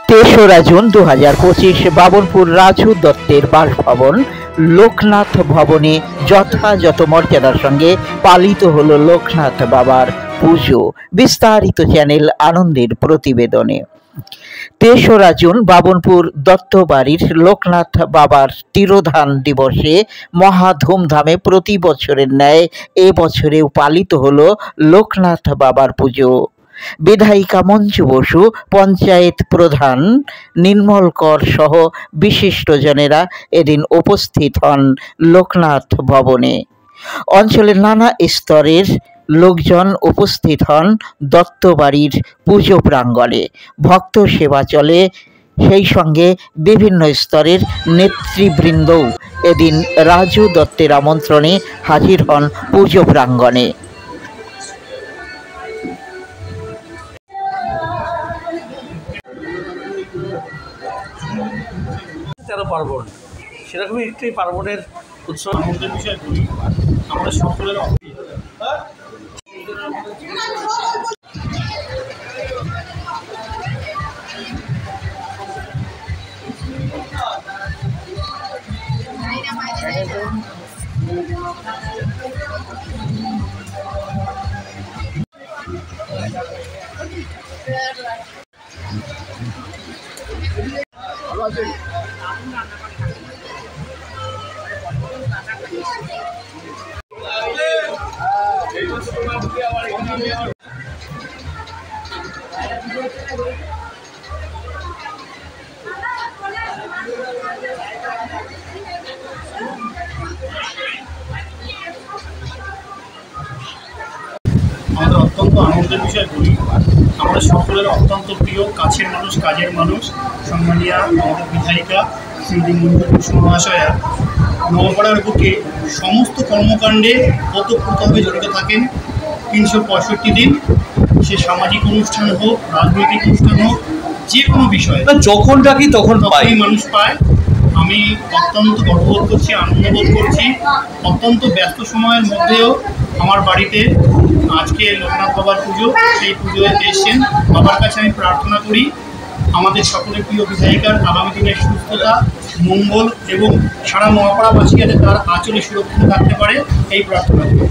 তেসরা জুন 2025 বাবনপুর রাজু দত্তের বাসভবন লোকনাথ ভবনে যথাযথ মর্যাদার সঙ্গে পালিত হলো লোকনাথ বাবার পুজো। বিস্তারিত চ্যানেল আনন্দের প্রতিবেদনে। তেসরা জুন বাবনপুর দত্তবাড়ির লোকনাথ বাবার তিরোধান দিবসে মহা ধুমধামে প্রতি বছরের ন্যায় এবছরেও পালিত হলো লোকনাথ বাবার পুজো। বিধায়িকা মঞ্জু বসু, পঞ্চায়েত প্রধান নির্মল কর সহ বিশিষ্টজনেরা এদিন উপস্থিত হন লোকনাথ ভবনে। অঞ্চলের নানা স্তরের লোকজন উপস্থিত হন দত্তবাড়ির পুজো প্রাঙ্গণে। ভক্ত সেবা চলে, সেই সঙ্গে বিভিন্ন স্তরের নেতৃবৃন্দও এদিন রাজু দত্তের আমন্ত্রণে হাজির হন পুজো প্রাঙ্গণে। তেরো পার্বণ, সেরকমই একটি পার্বণের উৎসব। আমাদের বিষয় আমরা সকলের আমাদের অত্যন্ত আনন্দের বিষয় বলি, আমরা সকলের অত্যন্ত প্রিয় কাছের মানুষ, কাজের মানুষ, সম্মানীয় আমাদের বিধায়িকা শ্রীমতী মঞ্জু বসু মহাশয়া নওপাড়ার বুকে সমস্ত কর্মকাণ্ডে ওতপ্রোতভাবে জড়িত থাকেন 365 দিন। সে সামাজিক অনুষ্ঠান হোক, রাজনৈতিক অনুষ্ঠান হোক, যে কোনো বিষয় যখন ডাকি তখন মানুষ পায়। আমি অত্যন্ত গর্ববোধ করছি, আনন্দবোধ করছি। অত্যন্ত ব্যস্ত সময়ের মধ্যেও আমার বাড়িতে আজকে লোকনাথ বাবার পুজো, সেই পুজোয় এসেছেন। বাবার কাছে আমি প্রার্থনা করি আমাদের সকলের প্রিয় বিধায়িকার আগামী দিনের সুস্থতা, মঙ্গল এবং সারা নোয়াপাড়াবাসী যাতে তার আঁচলে সুরক্ষিত থাকতে পারে, এই প্রার্থনা করি।